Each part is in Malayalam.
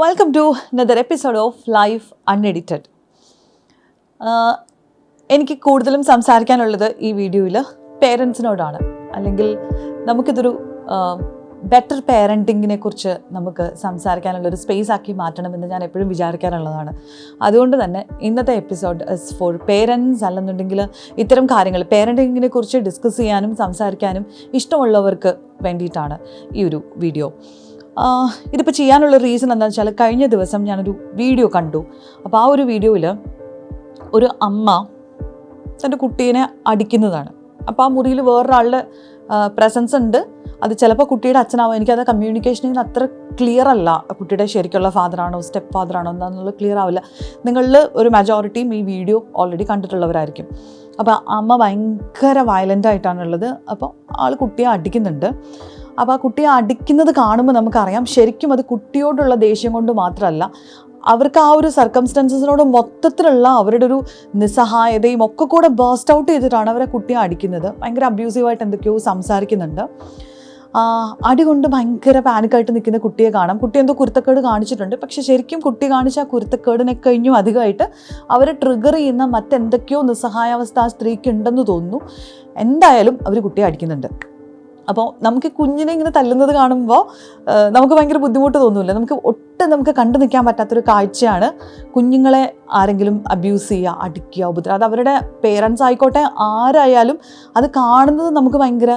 Welcome to another episode of Life Unedited. എനിക്ക് കൂടുതലും സംസാരിക്കാനുള്ളത് ഈ വീഡിയോയിൽ പേരൻസിനോടാണ്. അല്ലെങ്കിൽ നമുക്കിതൊരു ബെറ്റർ പേരൻറ്റിങ്ങിനെ കുറിച്ച് നമുക്ക് സംസാരിക്കാനുള്ളൊരു സ്പേസ് ആക്കി മാറ്റണമെന്ന് ഞാൻ എപ്പോഴും വിചാരിക്കാറുള്ളതാണ്. അതുകൊണ്ട് തന്നെ ഇന്നത്തെ എപ്പിസോഡ് ഇസ് ഫോർ പേരൻസ്. അല്ലെന്നുണ്ടെങ്കിൽ ഇത്തരം കാര്യങ്ങൾ പേരൻറ്റിങ്ങിനെ കുറിച്ച് ഡിസ്കസ് ചെയ്യാനും സംസാരിക്കാനും ഇഷ്ടമുള്ളവർക്ക് വേണ്ടിയിട്ടാണ് ഈ ഒരു വീഡിയോ. ഇതിപ്പോൾ ചെയ്യാനുള്ള റീസൺ എന്താണെന്ന് വെച്ചാൽ, കഴിഞ്ഞ ദിവസം ഞാനൊരു വീഡിയോ കണ്ടു. അപ്പോൾ ആ ഒരു വീഡിയോയിൽ ഒരു അമ്മ തൻ്റെ കുട്ടീനെ അടിക്കുന്നതാണ്. അപ്പോൾ ആ മുറിയിൽ വേറൊരാളുടെ പ്രസൻസ് ഉണ്ട്. അത് ചിലപ്പോൾ കുട്ടിയുടെ അച്ഛനാവും. എനിക്കത് കമ്മ്യൂണിക്കേഷനിൽ അത്ര ക്ലിയർ അല്ല, കുട്ടിയുടെ ശരിക്കുള്ള ഫാദറാണോ സ്റ്റെപ്പ് ഫാദറാണോ എന്താണെന്നുള്ളത് ക്ലിയർ ആവില്ല. നിങ്ങളിൽ ഒരു മെജോറിറ്റിയും ഈ വീഡിയോ ഓൾറെഡി കണ്ടിട്ടുള്ളവരായിരിക്കും. അപ്പോൾ അമ്മ ഭയങ്കര വയലൻ്റ് ആയിട്ടാണുള്ളത്. അപ്പോൾ ആൾ കുട്ടിയെ അടിക്കുന്നുണ്ട്. അപ്പോൾ ആ കുട്ടിയെ അടിക്കുന്നത് കാണുമ്പോൾ നമുക്കറിയാം ശരിക്കും അത് കുട്ടിയോടുള്ള ദേഷ്യം കൊണ്ട് മാത്രമല്ല, അവർക്ക് ആ ഒരു സർക്കംസ്റ്റൻസസിനോട് മൊത്തത്തിലുള്ള അവരുടെ ഒരു നിസ്സഹായതയും ഒക്കെ കൂടെ ബേസ്റ്റ് ഔട്ട് ചെയ്തിട്ടാണ് അവരെ കുട്ടിയെ അടിക്കുന്നത്. ഭയങ്കര അബ്യൂസീവായിട്ട് എന്തൊക്കെയോ സംസാരിക്കുന്നുണ്ട്. അടി കൊണ്ട് ഭയങ്കര പാനിക്കായിട്ട് നിൽക്കുന്ന കുട്ടിയെ കാണാം. കുട്ടി എന്തോ കുരുത്തക്കേട് കാണിച്ചിട്ടുണ്ട്. പക്ഷെ ശരിക്കും കുട്ടി കാണിച്ച ആ കുരുത്തക്കേടിനെ കഴിഞ്ഞും അധികമായിട്ട് അവരെ ട്രിഗർ ചെയ്യുന്ന മറ്റെന്തൊക്കെയോ നിസ്സഹായാവസ്ഥ ആ സ്ത്രീക്ക് ഉണ്ടെന്ന് തോന്നുന്നു. എന്തായാലും അവർ കുട്ടിയെ അടിക്കുന്നുണ്ട്. അപ്പോൾ നമുക്ക് കുഞ്ഞിനെ ഇങ്ങനെ തല്ലുന്നത് കാണുമ്പോൾ നമുക്ക് ഭയങ്കര ബുദ്ധിമുട്ട് തോന്നില്ല. നമുക്ക് കണ്ടു നിൽക്കാൻ പറ്റാത്തൊരു കാഴ്ചയാണ് കുഞ്ഞുങ്ങളെ ആരെങ്കിലും അബ്യൂസ് ചെയ്യുക, അടിക്കുക, ഉപദ്രവം. അത് അവരുടെ പേരൻസ് ആയിക്കോട്ടെ ആരായാലും അത് കാണുന്നത് നമുക്ക് ഭയങ്കര,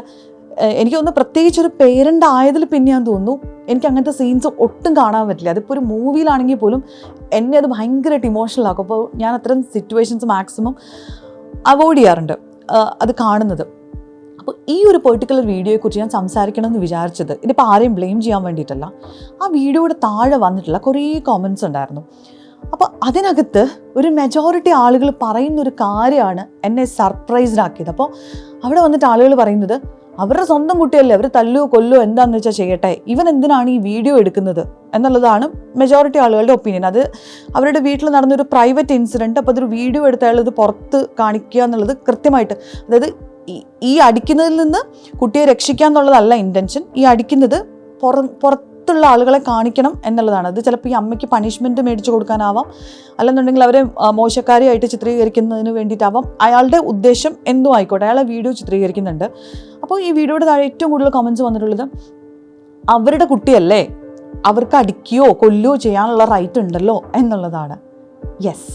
എനിക്ക് തോന്നുന്നു പ്രത്യേകിച്ചൊരു പേരൻ്റ് ആയതിൽ പിന്നെയാന്ന് തോന്നുന്നു എനിക്ക് അങ്ങനത്തെ സീൻസ് ഒട്ടും കാണാൻ പറ്റില്ല. അതിപ്പോൾ ഒരു മൂവിയിലാണെങ്കിൽ പോലും എന്നെ അത് ഭയങ്കരമായിട്ട് ഇമോഷണൽ ആക്കും. അപ്പോൾ ഞാൻ അത്തരം സിറ്റുവേഷൻസ് മാക്സിമം അവോയ്ഡ് ചെയ്യാറുണ്ട് അത് കാണുന്നത്. അപ്പോൾ ഈ ഒരു പെർട്ടിക്കുലർ വീഡിയോയെക്കുറിച്ച് ഞാൻ സംസാരിക്കണമെന്ന് വിചാരിച്ചത് ഇതിപ്പോൾ ആരെയും ബ്ലെയിം ചെയ്യാൻ വേണ്ടിയിട്ടല്ല. ആ വീഡിയോയുടെ താഴെ വന്നിട്ടുള്ള കുറേ കോമൻറ്റ്സ് ഉണ്ടായിരുന്നു. അപ്പോൾ അതിനകത്ത് ഒരു മെജോറിറ്റി ആളുകൾ പറയുന്നൊരു കാര്യമാണ് എന്നെ സർപ്രൈസ്ഡ് ആക്കിയത്. അപ്പോൾ അവിടെ വന്നിട്ട് ആളുകൾ പറയുന്നത് അവരുടെ സ്വന്തം കുട്ടിയല്ലേ, അവർ തല്ലുകയോ കൊല്ലുകയോ എന്താണെന്ന് വെച്ചാൽ ചെയ്യട്ടെ, ഇവൻ എന്തിനാണ് ഈ വീഡിയോ എടുക്കുന്നത് എന്നുള്ളതാണ് മെജോറിറ്റി ആളുകളുടെ ഒപ്പീനിയൻ. അത് അവരുടെ വീട്ടിൽ നടന്നൊരു പ്രൈവറ്റ് ഇൻസിഡൻറ്റ്. അപ്പോൾ അതൊരു വീഡിയോ എടുത്താൽ ഇത് പുറത്ത് കാണിക്കുക എന്നുള്ളത് കൃത്യമായിട്ട്, അതായത് ഈ അടിക്കുന്നതിൽ നിന്ന് കുട്ടിയെ രക്ഷിക്കുക എന്നുള്ളതല്ല ഇൻറ്റൻഷൻ. ഈ അടിക്കുന്നത് പുറത്തുള്ള ആളുകളെ കാണിക്കണം എന്നുള്ളതാണ്. അത് ചിലപ്പോൾ ഈ അമ്മയ്ക്ക് പണിഷ്മെൻറ്റ് മേടിച്ചു കൊടുക്കാനാവാം, അല്ലെന്നുണ്ടെങ്കിൽ അവരെ മോശക്കാരിയായിട്ട് ചിത്രീകരിക്കുന്നതിന് വേണ്ടിയിട്ടാവാം. അയാളുടെ ഉദ്ദേശം എന്തോ ആയിക്കോട്ടെ, അയാളെ വീഡിയോ ചിത്രീകരിക്കുന്നുണ്ട്. അപ്പോൾ ഈ വീഡിയോയുടെ താഴെ ഏറ്റവും കൂടുതൽ കമൻറ്റ്സ് വന്നിട്ടുള്ളത് അവരുടെ കുട്ടിയല്ലേ, അവർക്ക് അടിക്കുകയോ കൊല്ലുകയോ ചെയ്യാനുള്ള റൈറ്റ് ഉണ്ടല്ലോ എന്നുള്ളതാണ്. യെസ്,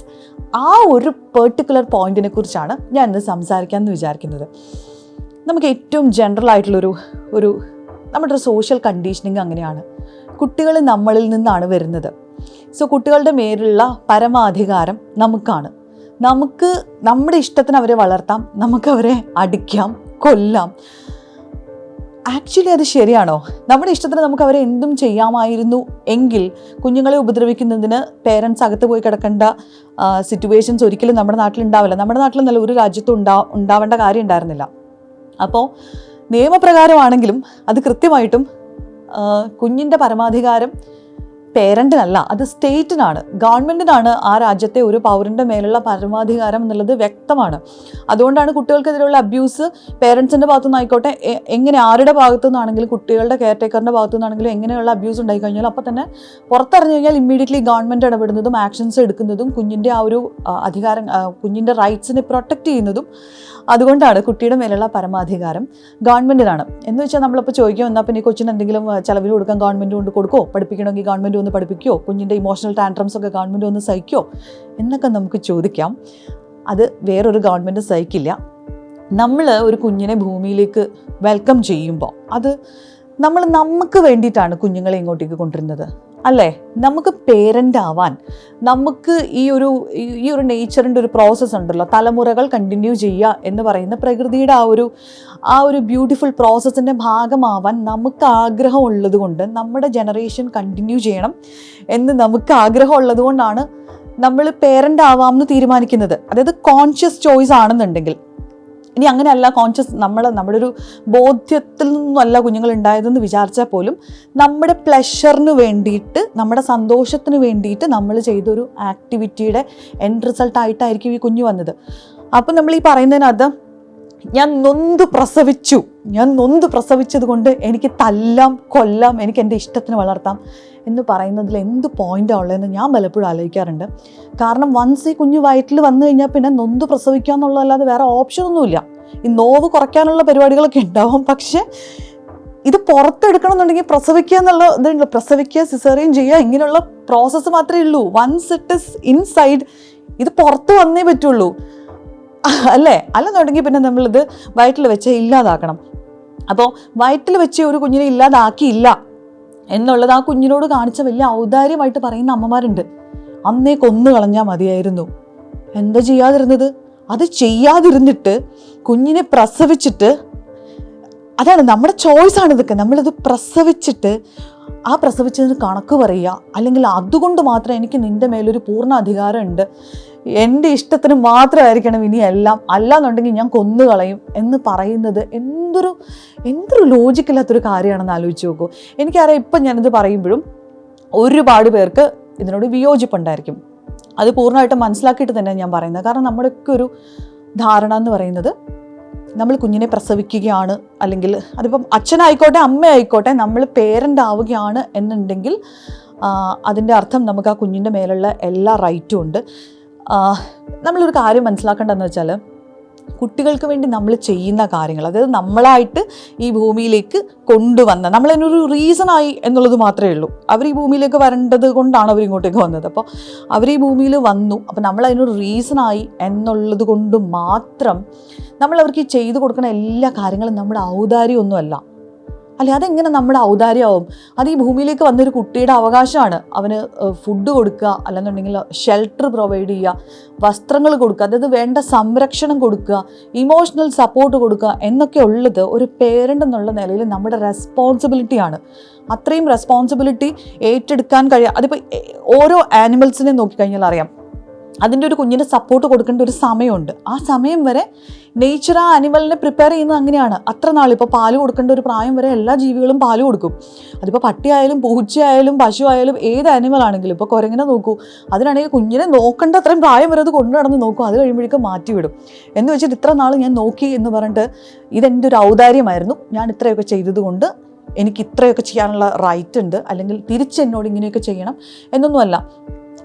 ആ ഒരു പെർട്ടിക്കുലർ പോയിന്റിനെ കുറിച്ചാണ് ഞാൻ ഇന്ന് സംസാരിക്കാമെന്ന് വിചാരിക്കുന്നത്. നമുക്ക് ഏറ്റവും ജനറൽ ആയിട്ടുള്ളൊരു നമ്മുടെ ഒരു സോഷ്യൽ കണ്ടീഷനിങ് അങ്ങനെയാണ്. കുട്ടികൾ നമ്മളിൽ നിന്നാണ് വരുന്നത്. സോ കുട്ടികളുടെ മേലുള്ള പരമാധികാരം നമുക്കാണ്. നമുക്ക് നമ്മുടെ ഇഷ്ടത്തിന് അവരെ വളർത്താം, നമുക്കവരെ അടിക്കാം, കൊല്ലാം. ആക്ച്വലി അത് ശരിയാണോ? നമ്മുടെ ഇഷ്ടത്തിന് നമുക്ക് അവരെ എന്തും ചെയ്യാമായിരുന്നു എങ്കിൽ കുഞ്ഞുങ്ങളെ ഉപദ്രവിക്കുന്നതിന് പേരൻസ് അകത്ത് പോയി കിടക്കേണ്ട സിറ്റുവേഷൻസ് ഒരിക്കലും നമ്മുടെ നാട്ടിൽ ഉണ്ടാവില്ല. നമ്മുടെ നാട്ടിൽ നല്ല ഒരു രാജ്യത്തും ഉണ്ടാവേണ്ട കാര്യം ഉണ്ടായിരുന്നില്ല. അപ്പോൾ നിയമപ്രകാരമാണെങ്കിലും അത് കൃത്യമായിട്ടും കുഞ്ഞിൻ്റെ പരമാധികാരം പേരൻറ്റിനല്ല, അത് സ്റ്റേറ്റിനാണ്, ഗവൺമെൻറ്റിനാണ് ആ രാജ്യത്തെ ഒരു പൗരൻ്റെ മേലുള്ള പരമാധികാരം എന്നുള്ളത് വ്യക്തമാണ്. അതുകൊണ്ടാണ് കുട്ടികൾക്കെതിരെയുള്ള അബ്യൂസ് പേരൻസിൻ്റെ ഭാഗത്തുനിന്നായിക്കോട്ടെ, എങ്ങനെ ആരുടെ ഭാഗത്തു നിന്നാണെങ്കിലും, കുട്ടികളുടെ കെയർ ടേക്കറിൻ്റെ ഭാഗത്തു നിന്നാണെങ്കിലും എങ്ങനെയുള്ള അബ്യൂസ് ഉണ്ടായിക്കഴിഞ്ഞാൽ അപ്പോൾ തന്നെ പുറത്തറിഞ്ഞു കഴിഞ്ഞാൽ ഇമ്മീഡിയറ്റ്ലി ഗവൺമെൻറ് ഇടപെടുന്നതും ആക്ഷൻസ് എടുക്കുന്നതും കുഞ്ഞിൻ്റെ ആ ഒരു അധികാരം, കുഞ്ഞിൻ്റെ റൈറ്റ്സിനെ പ്രൊട്ടക്റ്റ് ചെയ്യുന്നതും അതുകൊണ്ടാണ്. കുട്ടിയുടെ മേലുള്ള പരമാധികാരം ഗവൺമെൻറ്റിനാണ്. എന്ന് വെച്ചാൽ നമ്മളിപ്പോൾ ചോദിക്കും, എന്നാൽ പിന്നെ കൊച്ചിന് എന്തെങ്കിലും ചിലവിൽ കൊടുക്കാൻ ഗവൺമെൻറ് കൊണ്ട് കൊടുക്കുമോ, പഠിപ്പിക്കണമെങ്കിൽ ഗവൺമെൻറ് ഒന്ന് പഠിപ്പിക്കുമോ, കുഞ്ഞിൻ്റെ ഇമോഷണൽ ടാൻട്രംസ് ഒക്കെ ഗവൺമെൻറ് ഒന്ന് സഹിക്കുമോ എന്നൊക്കെ നമുക്ക് ചോദിക്കാം. അത് വേറൊരു ഗവൺമെൻറ് സഹിക്കില്ല. നമ്മൾ ഒരു കുഞ്ഞിനെ ഭൂമിയിലേക്ക് വെൽക്കം ചെയ്യുമ്പോൾ അത് നമുക്ക് വേണ്ടിയിട്ടാണ് കുഞ്ഞുങ്ങളെ ഇങ്ങോട്ടേക്ക് കൊണ്ടുവരുന്നത്, അല്ലേ? നമുക്ക് പേരൻ്റ് ആവാൻ, നമുക്ക് ഈ ഒരു നേച്ചറിൻ്റെ ഒരു പ്രോസസ്സ് ഉണ്ടല്ലോ, തലമുറകൾ കണ്ടിന്യൂ ചെയ്യുക എന്ന് പറയുന്ന പ്രകൃതിയുടെ ആ ഒരു ബ്യൂട്ടിഫുൾ പ്രോസസ്സിൻ്റെ ഭാഗമാവാൻ നമുക്ക് ആഗ്രഹമുള്ളത് കൊണ്ട്, നമ്മുടെ ജനറേഷൻ കണ്ടിന്യൂ ചെയ്യണം എന്ന് നമുക്ക് ആഗ്രഹമുള്ളത് കൊണ്ടാണ് നമ്മൾ പേരൻ്റ് ആവാമെന്ന് തീരുമാനിക്കുന്നത്. അതായത് കോൺഷ്യസ് ചോയ്സ് ആണെന്നുണ്ടെങ്കിൽ. ഇനി അങ്ങനെയല്ല, കോൺഷ്യസ് നമ്മുടെ ഒരു ബോധ്യത്തിൽ നിന്നല്ല കുഞ്ഞുങ്ങൾ ഉണ്ടായതെന്ന് വിചാരിച്ചാൽ പോലും നമ്മുടെ പ്ലഷറിന് വേണ്ടിയിട്ട്, നമ്മുടെ സന്തോഷത്തിന് വേണ്ടിയിട്ട് നമ്മൾ ചെയ്തൊരു ആക്ടിവിറ്റിയുടെ എൻഡ് റിസൾട്ടായിട്ടായിരിക്കും ഈ കുഞ്ഞ് വന്നത്. അപ്പം നമ്മൾ ഈ പറയുന്നതിനകത്ത് ഞാൻ നൊന്ത് പ്രസവിച്ചത് കൊണ്ട് എനിക്ക് തല്ലാം കൊല്ലാം, എനിക്ക് എൻ്റെ ഇഷ്ടത്തിന് വളർത്താം എന്ന് പറയുന്നതിൽ എന്ത് പോയിൻ്റാണ് ഉള്ളതെന്ന് ഞാൻ പലപ്പോഴും ആലോചിക്കാറുണ്ട്. കാരണം വൺസ് ഈ കുഞ്ഞ് വയറ്റിൽ വന്നു കഴിഞ്ഞാൽ പിന്നെ നൊന്ത് പ്രസവിക്കുക എന്നുള്ളതല്ലാതെ വേറെ ഓപ്ഷനൊന്നുമില്ല. ഈ നോവ് കുറയ്ക്കാനുള്ള പരിപാടികളൊക്കെ ഉണ്ടാവും, പക്ഷേ ഇത് പുറത്തെടുക്കണമെന്നുണ്ടെങ്കിൽ പ്രസവിക്കുക എന്നുള്ള ഇതുണ്ട്. പ്രസവിക്കുക, സിസേറിയൻ ചെയ്യുക, ഇങ്ങനെയുള്ള പ്രോസസ്സ് മാത്രമേ ഉള്ളൂ. വൺസ് ഇറ്റ് ഇസ് ഇൻസൈഡ്, ഇത് പുറത്ത് വന്നേ പറ്റുള്ളൂ, അല്ലേ? അല്ലെന്നുണ്ടെങ്കിൽ പിന്നെ നമ്മളിത് വയറ്റിൽ വെച്ച് ഇല്ലാതാക്കണം. അപ്പോൾ വയറ്റിൽ വെച്ച് ഒരു കുഞ്ഞിനെ ഇല്ലാതാക്കിയില്ല എന്നുള്ളത് ആ കുഞ്ഞിനോട് കാണിച്ച വലിയ ഔദാര്യമായിട്ട് പറയുന്ന അമ്മമാരുണ്ട്. അന്നേ കൊന്നു കളഞ്ഞാൽ മതിയായിരുന്നു. എന്താ ചെയ്യാതിരുന്നത്? അത് ചെയ്യാതിരുന്നിട്ട് കുഞ്ഞിനെ പ്രസവിച്ചിട്ട്, അതാണ് നമ്മുടെ ചോയ്സാണ് ഇതൊക്കെ. നമ്മളിത് പ്രസവിച്ചിട്ട് ആ പ്രസവിച്ചതിന് കണക്ക് പറയുക, അല്ലെങ്കിൽ അതുകൊണ്ട് മാത്രം എനിക്ക് നിൻ്റെ മേലൊരു പൂർണ്ണ അധികാരം ഉണ്ട്, എൻ്റെ ഇഷ്ടത്തിന് മാത്രമായിരിക്കണം ഇനി എല്ലാം, അല്ലാന്നുണ്ടെങ്കിൽ ഞാൻ കൊന്നുകളയും എന്ന് പറയുന്നത് എന്തൊരു ലോജിക്കില്ലാത്തൊരു കാര്യമാണെന്ന് ആലോചിച്ച് നോക്കൂ. എനിക്കറിയാം, ഇപ്പം ഞാനിത് പറയുമ്പോഴും ഒരുപാട് പേർക്ക് ഇതിനോട് വിയോജിപ്പുണ്ടായിരിക്കും. അത് പൂർണ്ണമായിട്ട് മനസ്സിലാക്കിയിട്ട് തന്നെ ഞാൻ പറയുന്നത്. കാരണം നമ്മുടെയൊക്കെ ഒരു ധാരണ എന്ന് പറയുന്നത്, നമ്മൾ കുഞ്ഞിനെ പ്രസവിക്കുകയാണ്, അല്ലെങ്കിൽ അതിപ്പം അച്ഛനായിക്കോട്ടെ അമ്മയായിക്കോട്ടെ, നമ്മൾ പേരൻ്റ് ആവുകയാണ് എന്നുണ്ടെങ്കിൽ അതിൻ്റെ അർത്ഥം നമുക്ക് ആ കുഞ്ഞിൻ്റെ മേലുള്ള എല്ലാ റൈറ്റും ഉണ്ട്. നമ്മളൊരു കാര്യം മനസ്സിലാക്കേണ്ടതെന്ന് വെച്ചാൽ, കുട്ടികൾക്ക് വേണ്ടി നമ്മൾ ചെയ്യുന്ന കാര്യങ്ങൾ, അതായത് നമ്മളായിട്ട് ഈ ഭൂമിയിലേക്ക് കൊണ്ടുവന്ന, നമ്മളതിനൊരു റീസണായി എന്നുള്ളത് മാത്രമേ ഉള്ളൂ. അവർ ഈ ഭൂമിയിലേക്ക് വരേണ്ടത് കൊണ്ടാണ് അവർ ഇങ്ങോട്ടേക്ക് വന്നത്. അപ്പോൾ അവർ ഈ ഭൂമിയിൽ വന്നു, അപ്പോൾ നമ്മളതിനൊരു റീസണായി എന്നുള്ളത് കൊണ്ട് മാത്രം നമ്മൾ അവർക്ക് ചെയ്തു കൊടുക്കുന്ന എല്ലാ കാര്യങ്ങളും നമ്മുടെ ഔദാര്യമൊന്നുമല്ല. അല്ലെ, അതെങ്ങനെ നമ്മുടെ ഔദാര്യമാവും? അത് ഈ ഭൂമിയിലേക്ക് വന്നൊരു കുട്ടിയുടെ അവകാശമാണ്. അവന് ഫുഡ് കൊടുക്കുക, അല്ലെന്നുണ്ടെങ്കിൽ ഷെൽട്ടർ പ്രൊവൈഡ് ചെയ്യുക, വസ്ത്രങ്ങൾ കൊടുക്കുക, അതായത് വേണ്ട സംരക്ഷണം കൊടുക്കുക, ഇമോഷണൽ സപ്പോർട്ട് കൊടുക്കുക എന്നൊക്കെ ഉള്ളത് ഒരു പേരൻ്റ് എന്നുള്ള നിലയിൽ നമ്മുടെ റെസ്പോൺസിബിലിറ്റിയാണ്. അത്രയും റെസ്പോൺസിബിലിറ്റി ഏറ്റെടുക്കാൻ കഴിയുക. അതിപ്പോൾ ഓരോ ആനിമൽസിനെ നോക്കിക്കഴിഞ്ഞാൽ അറിയാം, അതിൻ്റെ ഒരു കുഞ്ഞിന് സപ്പോർട്ട് കൊടുക്കേണ്ട ഒരു സമയമുണ്ട്. ആ സമയം വരെ നേച്ചർ ആ ആനിമലിനെ പ്രിപ്പയർ ചെയ്യുന്നത് അങ്ങനെയാണ്. അത്ര നാൾ, ഇപ്പോൾ പാല് കൊടുക്കേണ്ട ഒരു പ്രായം വരെ എല്ലാ ജീവികളും പാല് കൊടുക്കും. അതിപ്പോൾ പട്ടിയായാലും പൂച്ചയായാലും പശു ആയാലും ഏത് ആനിമൽ ആണെങ്കിലും. ഇപ്പോൾ കുരങ്ങനെ നോക്കൂ, അതിനാണെങ്കിൽ കുഞ്ഞിനെ നോക്കേണ്ട അത്രയും പ്രായം വരെ അത് കൊണ്ടു നടന്ന് നോക്കും, അത് കഴിയുമ്പോഴേക്കും മാറ്റിവിടും. എന്ന് വെച്ചിട്ട് ഇത്ര നാൾ ഞാൻ നോക്കി എന്ന് പറഞ്ഞിട്ട് ഇതെൻ്റെ ഒരു ഔദാര്യമായിരുന്നു, ഞാൻ ഇത്രയൊക്കെ ചെയ്തതുകൊണ്ട് എനിക്ക് ഇത്രയൊക്കെ ചെയ്യാനുള്ള റൈറ്റ് ഉണ്ട്, അല്ലെങ്കിൽ തിരിച്ച് എന്നോട് ഇങ്ങനെയൊക്കെ ചെയ്യണം എന്നൊന്നുമല്ല.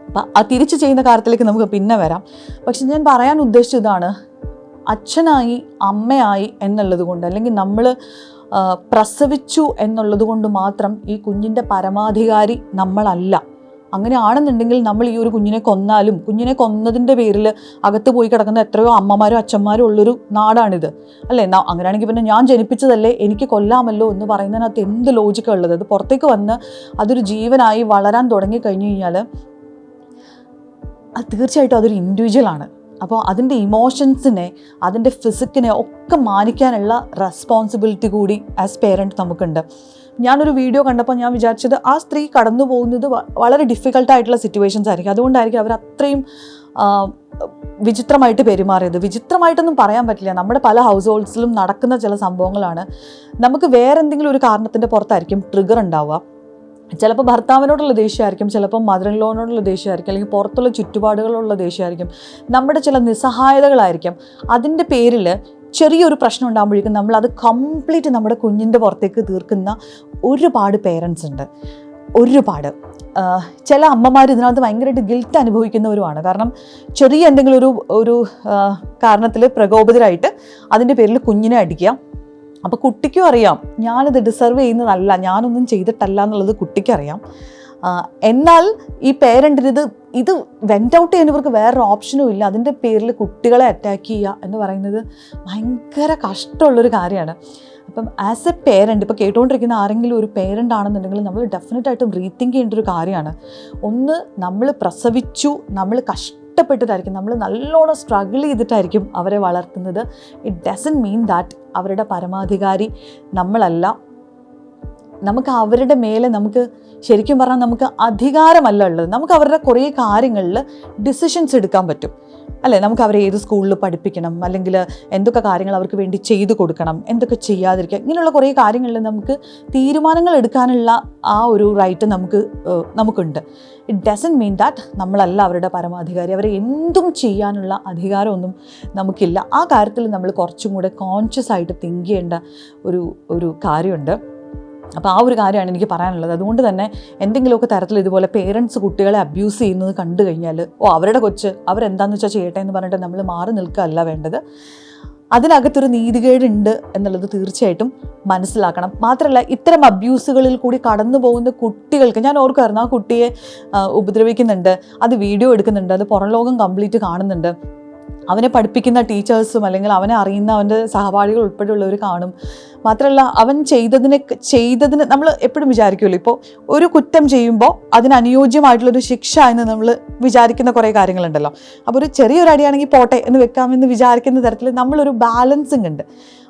അപ്പം ആ തിരിച്ച് ചെയ്യുന്ന കാര്യത്തിലേക്ക് നമുക്ക് പിന്നെ വരാം. പക്ഷെ ഞാൻ പറയാൻ ഉദ്ദേശിച്ചതാണ്, അച്ഛനായി അമ്മയായി എന്നുള്ളത് കൊണ്ട്, അല്ലെങ്കിൽ നമ്മൾ പ്രസവിച്ചു എന്നുള്ളത് കൊണ്ട് മാത്രം ഈ കുഞ്ഞിൻ്റെ പരമാധികാരി നമ്മളല്ല. അങ്ങനെയാണെന്നുണ്ടെങ്കിൽ നമ്മൾ ഈ ഒരു കുഞ്ഞിനെ കൊന്നാലും, കുഞ്ഞിനെ കൊന്നതിൻ്റെ പേരിൽ അകത്ത് പോയി കിടക്കുന്ന എത്രയോ അമ്മമാരും അച്ഛന്മാരും ഉള്ളൊരു നാടാണിത്, അല്ലേ? അങ്ങനെയാണെങ്കിൽ പിന്നെ ഞാൻ ജനിപ്പിച്ചതല്ലേ, എനിക്ക് കൊല്ലാമല്ലോ എന്ന് പറയുന്നതിനകത്ത് എന്ത് ലോജിക്കാണ് ഉള്ളത്? അത് പുറത്തേക്ക് വന്ന് അതൊരു ജീവനായി വളരാൻ തുടങ്ങി കഴിഞ്ഞു കഴിഞ്ഞാൽ അത് തീർച്ചയായിട്ടും അതൊരു ഇൻഡിവിജ്വലാണ്. അപ്പോൾ അതിൻ്റെ ഇമോഷൻസിനെ, അതിൻ്റെ ഫിസിക്കിനെ ഒക്കെ മാനിക്കാനുള്ള റെസ്പോൺസിബിലിറ്റി കൂടി ആസ് പേരൻറ്റ് നമുക്കുണ്ട്. ഞാനൊരു വീഡിയോ കണ്ടപ്പോൾ ഞാൻ വിചാരിച്ചത് ആ സ്ത്രീ കടന്നു പോകുന്നത് വളരെ ഡിഫിക്കൽട്ടായിട്ടുള്ള സിറ്റുവേഷൻസ് ആയിരിക്കും, അതുകൊണ്ടായിരിക്കും അവർ അത്രയും വിചിത്രമായിട്ട് പെരുമാറിയത്. വിചിത്രമായിട്ടൊന്നും പറയാൻ പറ്റില്ല, നമ്മുടെ പല ഹൗസ് ഹോൾഡ്സിലും നടക്കുന്ന ചില സംഭവങ്ങളാണ്. നമുക്ക് വേറെ എന്തെങ്കിലും ഒരു കാരണത്തിൻ്റെ പുറത്തായിരിക്കും ട്രിഗർ ഉണ്ടാവുക. ചിലപ്പോൾ ഭർത്താവിനോടുള്ള ദേഷ്യമായിരിക്കും, ചിലപ്പോൾ മദർ ഇൻ ലോനോടുള്ള ദേഷ്യമായിരിക്കും, അല്ലെങ്കിൽ പുറത്തുള്ള ചുറ്റുപാടുകളുള്ള ദേഷ്യമായിരിക്കും, നമ്മുടെ ചില നിസ്സഹായതകളായിരിക്കും. അതിൻ്റെ പേരിൽ ചെറിയൊരു പ്രശ്നം ഉണ്ടാകുമ്പോഴേക്കും നമ്മളത് കംപ്ലീറ്റ് നമ്മുടെ കുഞ്ഞിൻ്റെ പുറത്തേക്ക് തീർക്കുന്ന ഒരുപാട് പേരൻസ് ഉണ്ട്, ഒരുപാട്. ചില അമ്മമാർ ഇതിനകത്ത് ഭയങ്കരമായിട്ട് ഗിൽറ്റ് അനുഭവിക്കുന്നവരുമാണ്. കാരണം ചെറിയ എന്തെങ്കിലും ഒരു കാരണത്തിൽ പ്രകോപിതരായിട്ട് അതിൻ്റെ പേരിൽ കുഞ്ഞിനെ അടിക്കുക. അപ്പോൾ കുട്ടിക്കും അറിയാം ഞാനിത് ഡിസർവ് ചെയ്യുന്നതല്ല, ഞാനൊന്നും ചെയ്തിട്ടല്ല എന്നുള്ളത് കുട്ടിക്കറിയാം. എന്നാൽ ഈ പേരൻറ്റിന് ഇത് വെൻ്റ് ഔട്ട് ചെയ്യുന്നവർക്ക് വേറൊരു ഓപ്ഷനും ഇല്ല. അതിൻ്റെ പേരിൽ കുട്ടികളെ അറ്റാക്ക് ചെയ്യുക എന്ന് പറയുന്നത് ഭയങ്കര കഷ്ടമുള്ളൊരു കാര്യമാണ്. അപ്പം ആസ് എ പേരൻറ്റ്, ഇപ്പോൾ കേട്ടുകൊണ്ടിരിക്കുന്ന ആരെങ്കിലും ഒരു പേരൻ്റ് ആണെന്നുണ്ടെങ്കിൽ നമ്മൾ ഡെഫിനറ്റായിട്ടും റീതിങ്ക് ചെയ്യേണ്ട ഒരു കാര്യമാണ്. ഒന്ന്, നമ്മൾ പ്രസവിച്ചു, നമ്മൾ കഷ്ടപ്പെട്ടിട്ടായിരിക്കും, നമ്മൾ നല്ലോണം സ്ട്രഗിൾ ചെയ്തിട്ടായിരിക്കും അവരെ വളർത്തുന്നത്. ഇറ്റ് ഡസൻറ്റ് മീൻ ദാറ്റ് അവരുടെ പരമാധികാരി നമ്മളല്ല. നമുക്ക് അവരുടെ മേലെ നമുക്ക് ശരിക്കും പറഞ്ഞാൽ നമുക്ക് അധികാരമല്ല ഉള്ളത്. നമുക്ക് അവരുടെ കുറേ കാര്യങ്ങളിൽ ഡിസിഷൻസ് എടുക്കാൻ പറ്റും അല്ലേ? നമുക്ക് അവരെ ഏത് സ്കൂളിൽ പഠിപ്പിക്കണം, അല്ലെങ്കിൽ എന്തൊക്കെ കാര്യങ്ങൾ അവർക്ക് വേണ്ടി ചെയ്തു കൊടുക്കണം, എന്തൊക്കെ ചെയ്യാതിരിക്കുക, ഇങ്ങനെയുള്ള കുറേ കാര്യങ്ങളിൽ നമുക്ക് തീരുമാനങ്ങൾ എടുക്കാനുള്ള ആ ഒരു റൈറ്റ് നമുക്കുണ്ട്. ഇറ്റ് ഡസൻറ്റ് മീൻ ദാറ്റ് നമ്മളല്ല അവരുടെ പരമാധികാരി. അവരെ എന്തും ചെയ്യാനുള്ള അധികാരമൊന്നും നമുക്കില്ല. ആ കാര്യത്തിൽ നമ്മൾ കുറച്ചും കൂടെ കോൺഷ്യസ് ആയിട്ട് തിങ്ക് ചെയ്യേണ്ട ഒരു കാര്യമുണ്ട്. അപ്പോൾ ആ ഒരു കാര്യമാണ് എനിക്ക് പറയാനുള്ളത്. അതുകൊണ്ട് തന്നെ എന്തെങ്കിലുമൊക്കെ തരത്തിൽ ഇതുപോലെ പേരൻസ് കുട്ടികളെ അബ്യൂസ് ചെയ്യുന്നത് കണ്ടു കഴിഞ്ഞാൽ അവരുടെ കൊച്ച് അവരെന്താണെന്ന് വെച്ചാൽ ചെയ്യട്ടെ എന്ന് പറഞ്ഞിട്ട് നമ്മൾ മാറി നിൽക്കുകയല്ല വേണ്ടത്. അതിനകത്തൊരു നീതികേടുണ്ട് എന്നുള്ളത് തീർച്ചയായിട്ടും മനസ്സിലാക്കണം. മാത്രമല്ല, ഇത്തരം അബ്യൂസുകളിൽ കൂടി കടന്നു പോകുന്ന കുട്ടികൾക്ക്, ഞാൻ ഓർക്കുമായിരുന്നു ആ കുട്ടിയെ ഉപദ്രവിക്കുന്നുണ്ട്, അത് വീഡിയോ എടുക്കുന്നുണ്ട്, അത് പുറം ലോകം കംപ്ലീറ്റ് കാണുന്നുണ്ട്, അവനെ പഠിപ്പിക്കുന്ന ടീച്ചേഴ്സും അല്ലെങ്കിൽ അവനെ അറിയുന്ന അവൻ്റെ സഹപാഠികൾ ഉൾപ്പെടെയുള്ളവർ കാണും. മാത്രമല്ല, അവൻ ചെയ്തതിന് നമ്മൾ എപ്പോഴും വിചാരിക്കുമല്ലോ, ഇപ്പോൾ ഒരു കുറ്റം ചെയ്യുമ്പോൾ അതിന് അനുയോജ്യമായിട്ടുള്ളൊരു ശിക്ഷ എന്ന് നമ്മൾ വിചാരിക്കുന്ന കുറേ കാര്യങ്ങളുണ്ടല്ലോ. അപ്പോൾ ഒരു ചെറിയൊരു അടിയാണെങ്കിൽ പോട്ടെ എന്ന് വെക്കാമെന്ന് വിചാരിക്കുന്ന തരത്തിൽ നമ്മളൊരു ബാലൻസിങ് ഉണ്ട്.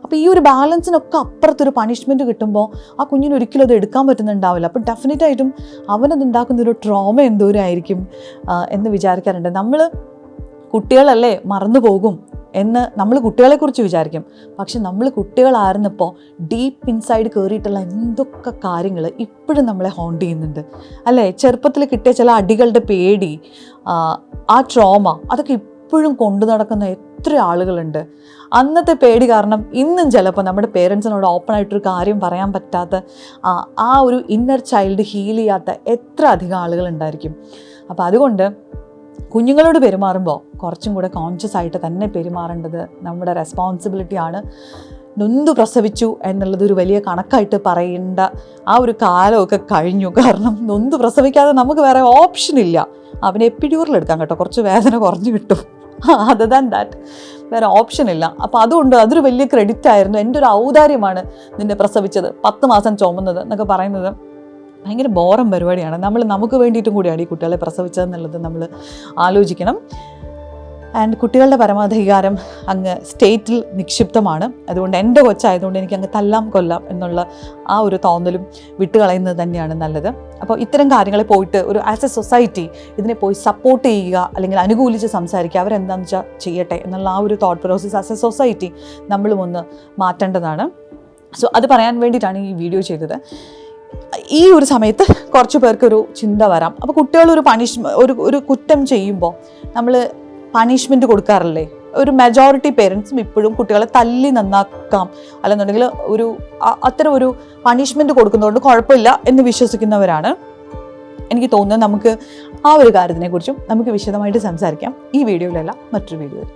അപ്പോൾ ഈ ഒരു ബാലൻസിനൊക്കെ അപ്പുറത്തൊരു പണിഷ്മെൻറ്റ് കിട്ടുമ്പോൾ ആ കുഞ്ഞിന് ഒരിക്കലും അത് എടുക്കാൻ പറ്റുന്നുണ്ടാവില്ല. അപ്പോൾ ഡെഫിനറ്റായിട്ടും അവനതുണ്ടാക്കുന്നൊരു ട്രോമ എന്തോരം ആയിരിക്കും എന്ന് വിചാരിക്കാറുണ്ട്. നമ്മൾ കുട്ടികളല്ലേ, മറന്നു പോകും എന്ന് നമ്മൾ കുട്ടികളെക്കുറിച്ച് വിചാരിക്കും. പക്ഷെ നമ്മൾ കുട്ടികളായിരുന്നപ്പോൾ ഡീപ്പ് ഇൻസൈഡ് കയറിയിട്ടുള്ള എന്തൊക്കെ കാര്യങ്ങൾ ഇപ്പോഴും നമ്മളെ ഹോണ്ട് ചെയ്യുന്നുണ്ട് അല്ലേ? ചെറുപ്പത്തിൽ കിട്ടിയ ചില അടികളുടെ പേടി, ആ ട്രോമ, അതൊക്കെ ഇപ്പോഴും കൊണ്ടു നടക്കുന്ന എത്ര ആളുകളുണ്ട്. അന്നത്തെ പേടി കാരണം ഇന്നും ചിലപ്പോൾ നമ്മുടെ പേരൻസിനോട് ഓപ്പണായിട്ടൊരു കാര്യം പറയാൻ പറ്റാത്ത ആ ഒരു ഇന്നർ ചൈൽഡ് ഹീൽ ചെയ്യാത്ത എത്ര അധികം ആളുകളുണ്ടായിരിക്കും. അപ്പോൾ അതുകൊണ്ട് കുഞ്ഞുങ്ങളോട് പെരുമാറുമ്പോൾ കുറച്ചും കൂടെ കോൺഷ്യസ് ആയിട്ട് തന്നെ പെരുമാറേണ്ടത് നമ്മുടെ റെസ്പോൺസിബിലിറ്റിയാണ്. നൊന്തു പ്രസവിച്ചു എന്നുള്ളത് ഒരു വലിയ കണക്കായിട്ട് പറയേണ്ട ആ ഒരു കാലമൊക്കെ കഴിഞ്ഞു. കാരണം നൊന്തു പ്രസവിക്കാതെ നമുക്ക് വേറെ ഓപ്ഷനില്ല. അവനെ എപ്പിഡ്യൂറിലെടുക്കാം കേട്ടോ, കുറച്ച് വേദന കുറഞ്ഞു കിട്ടും. അതർ ദാൻ ദാറ്റ് വേറെ ഓപ്ഷനില്ല. അപ്പോൾ അതുകൊണ്ട് അതൊരു വലിയ ക്രെഡിറ്റ് ആയിരുന്നു. എൻ്റെ ഒരു ഔദാര്യമാണ് നിന്നെ പ്രസവിച്ചത്, 10 മാസം ചുമന്നത് എന്നൊക്കെ പറയുന്നത് ഭയങ്കര ബോറം പരിപാടിയാണ്. നമുക്ക് വേണ്ടിയിട്ടും കൂടിയാണ് ഈ കുട്ടികളെ പ്രസവിച്ചതെന്നുള്ളത് നമ്മൾ ആലോചിക്കണം. ആൻഡ് കുട്ടികളുടെ പരമാധികാരം അങ്ങ് സ്റ്റേറ്റിൽ നിക്ഷിപ്തമാണ്. അതുകൊണ്ട് എൻ്റെ കൊച്ചായതുകൊണ്ട് എനിക്ക് അങ്ങ് തല്ലാം കൊല്ലാം എന്നുള്ള ആ ഒരു തോന്നലും വിട്ടുകളയുന്നത് തന്നെയാണ് നല്ലത്. അപ്പോൾ ഇത്തരം കാര്യങ്ങളെ പോയിട്ട് ഒരു ആസ് എ സൊസൈറ്റി ഇതിനെ പോയി സപ്പോർട്ട് ചെയ്യുക അല്ലെങ്കിൽ അനുകൂലിച്ച് സംസാരിക്കുക, അവരെന്താണെന്ന് വെച്ചാൽ ചെയ്യട്ടെ എന്നുള്ള ആ ഒരു thought process as A society നമ്മളും ഒന്ന് മാറ്റേണ്ടതാണ്. സോ അത് പറയാൻ വേണ്ടിയിട്ടാണ് ഈ വീഡിയോ ചെയ്തത്. ഈ ഒരു സമയത്ത് കുറച്ച് പേർക്കൊരു ചിന്ത വരാം. അപ്പോൾ കുട്ടികളൊരു ഒരു കുറ്റം ചെയ്യുമ്പോൾ നമ്മൾ പണിഷ്മെൻറ്റ് കൊടുക്കാറില്ലേ? ഒരു മെജോറിറ്റി പേരൻസും ഇപ്പോഴും കുട്ടികളെ തല്ലി നന്നാക്കാം അല്ലെന്നുണ്ടെങ്കിൽ അത്തരം ഒരു പണിഷ്മെൻറ്റ് കൊടുക്കുന്നതുകൊണ്ട് കുഴപ്പമില്ല എന്ന് വിശ്വസിക്കുന്നവരാണ്. എനിക്ക് തോന്നുന്നത് നമുക്ക് ആ ഒരു കാര്യത്തിനെക്കുറിച്ചും നമുക്ക് വിശദമായിട്ട് സംസാരിക്കാം ഈ വീഡിയോയിലല്ല, മറ്റൊരു വീഡിയോയിൽ.